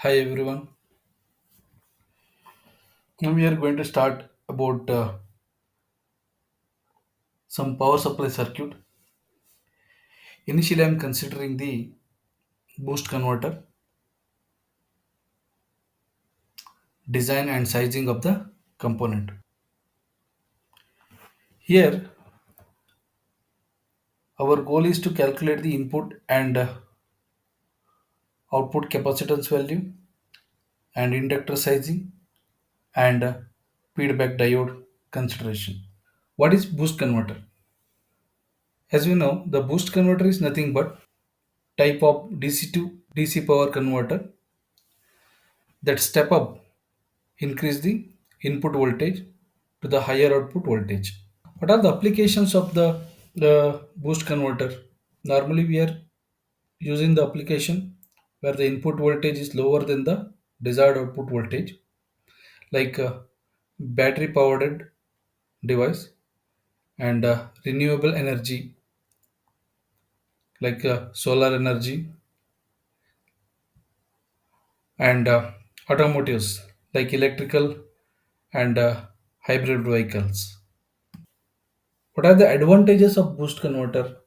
Hi everyone. Now we are going to start about some power supply circuit. Initially, I am considering the boost converter, design and sizing of the component. Here, our goal is to calculate the input and output capacitance value and inductor sizing and feedback diode consideration. What is boost converter? As we know, the boost converter is nothing but type of DC to DC power converter that step up increase the input voltage to the higher output voltage. What are the applications of the boost converter? Normally, we are using the application where the input voltage is lower than the desired output voltage, like battery powered device and renewable energy, like solar energy, and automotives, like electrical and hybrid vehicles. What are the advantages of boost converter?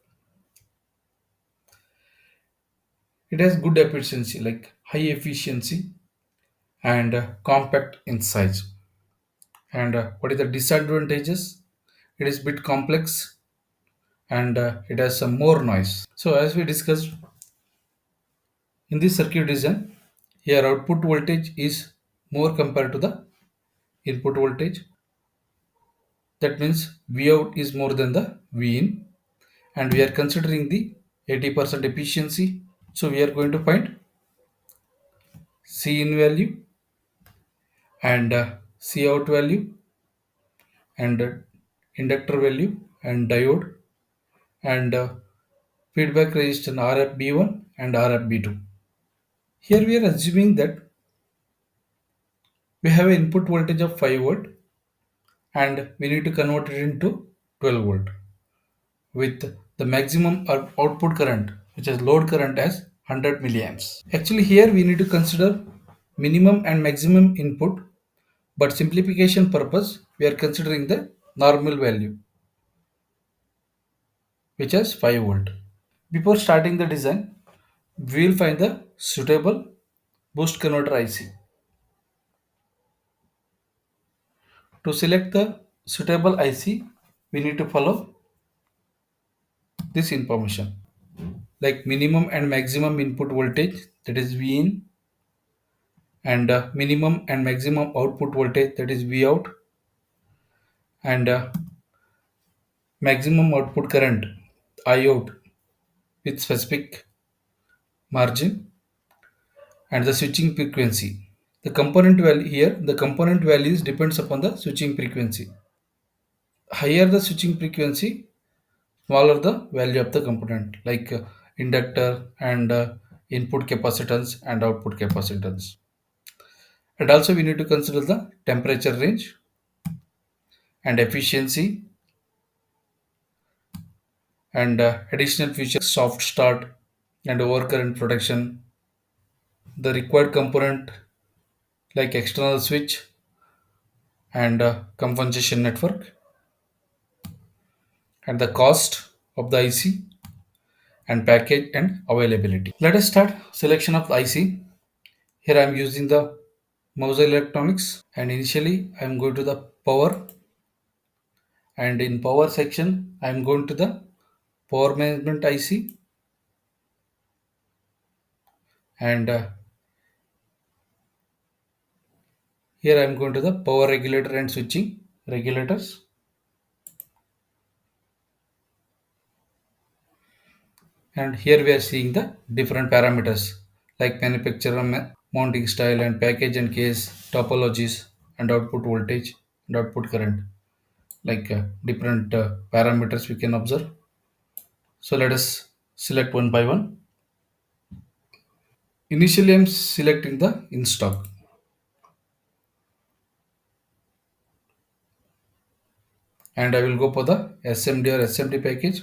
It has good efficiency, like high efficiency and compact in size. And what is the disadvantages? It is bit complex and it has some more noise. So as we discussed in this circuit design, here output voltage is more compared to the input voltage. That means V out is more than the V in, and we are considering the 80% efficiency. So we are going to find C in value and C out value and inductor value and diode and feedback resistor RFB1 and RFB2. Here we are assuming that we have an input voltage of 5 volt and we need to convert it into 12 volt with the maximum output current, which is load current, as 100 milliamps. Actually, here we need to consider minimum and maximum input, but simplification purpose we are considering the normal value, which is 5 volt. Before starting the design, we will find the suitable boost converter IC. To select the suitable IC, we need to follow this information, like minimum and maximum input voltage, that is V in, and minimum and maximum output voltage, that is V out, and maximum output current I out with specific margin, and the switching frequency. The component value here, the component values depends upon the switching frequency. Higher the switching frequency, smaller the value of the component, like inductor and input capacitance and output capacitance. And also we need to consider the temperature range and efficiency and additional features, soft start and overcurrent protection, the required component like external switch and compensation network, and the cost of the IC and package and availability. Let us start selection of the IC. Here I am using the Mouse Electronics, and initially I am going to the power, and in power section I am going to the power management IC, and here I am going to the power regulator and switching regulators, and here we are seeing the different parameters like manufacturer mounting style and package and case topologies and output voltage and output current, like different parameters we can observe. So let us select one by one. Initially, I'm selecting the in stock, and I will go for the SMD or SMD package.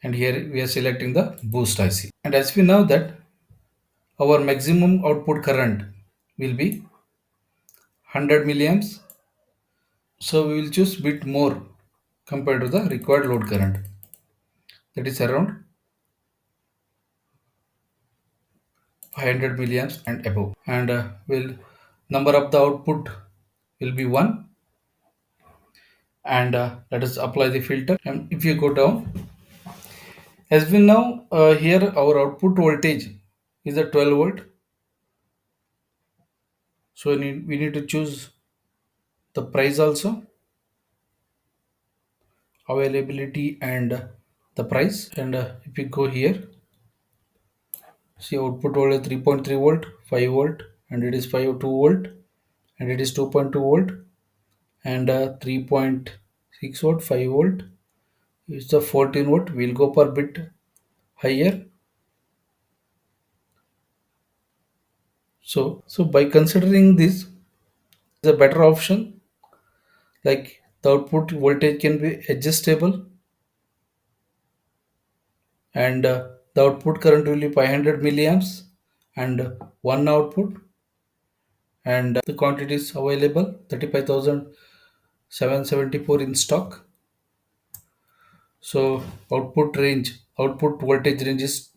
And here we are selecting the boost IC. And as we know that our maximum output current will be 100 milliamps. So we will choose bit more compared to the required load current, that is around 500 milliamps and above. And will number of the output will be 1. And let us apply the filter. And if you go down, as we know, here our output voltage is a 12 volt. So we need to choose the price also, availability, and the price. And if you go here, see output voltage 3.3 volt, 5 volt, and it is 5.2 volt, and it is 2.2 volt, and 3.6 volt, 5 volt. It's the 14 volt. We'll go per bit higher. So by considering this, is a better option. Like the output voltage can be adjustable, and the output current will be 500 milliamps, and one output, and the quantities available 35,774 in stock. So output voltage range is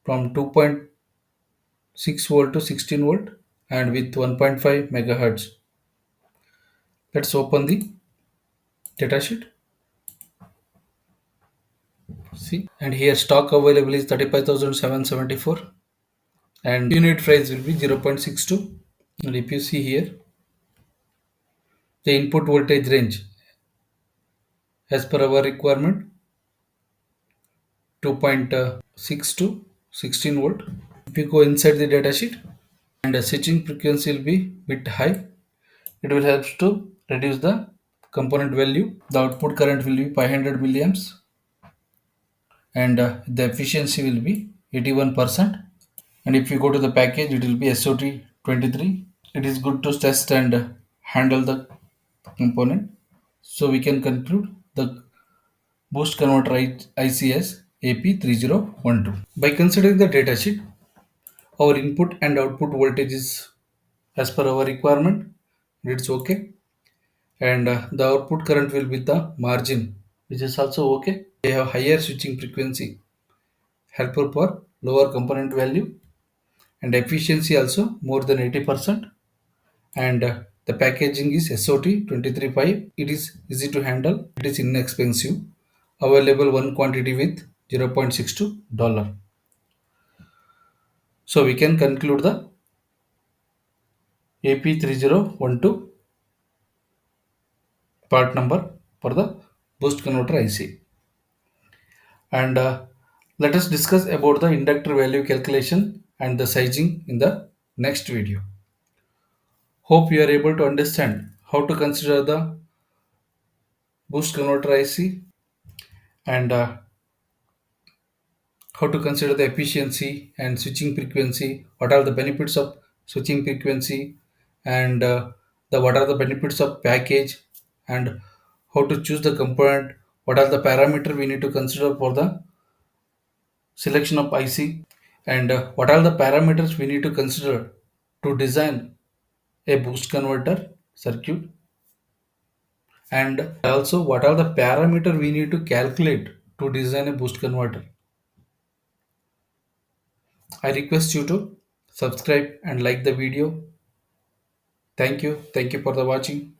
from 2.6 volt to 16 volt, and with 1.5 megahertz. Let's open the datasheet. See, and here stock available is 35,774, and unit price will be 0.62. And if you see here, the input voltage range as per our requirement, 2.6 to 16 volt. If you go inside the datasheet, and the switching frequency will be bit high, it will help to reduce the component value. The output current will be 500 milliamps, and the efficiency will be 81%. And if you go to the package, it will be SOT 23. It is good to test and handle the component. So we can conclude the boost converter ICS AP3012. By considering the datasheet, our input and output voltage is as per our requirement. It's okay. And the output current will be the margin, which is also okay. They have higher switching frequency, helpful for lower component value, and efficiency also more than 80%. And the packaging is SOT 235. It is easy to handle. It is inexpensive. Available one quantity with 0.62 dollar. So we can conclude the AP3012 part number for the boost converter IC. And let us discuss about the inductor value calculation and the sizing in the next video. Hope you are able to understand how to consider the boost converter IC, and how to consider the efficiency and switching frequency, what are the benefits of switching frequency, and the what are the benefits of package, and how to choose the component, what are the parameter we need to consider for the selection of IC, and what are the parameters we need to consider to design a boost converter circuit, and also what are the parameter we need to calculate to design a boost converter. I request you to subscribe and like the video. Thank you for the watching.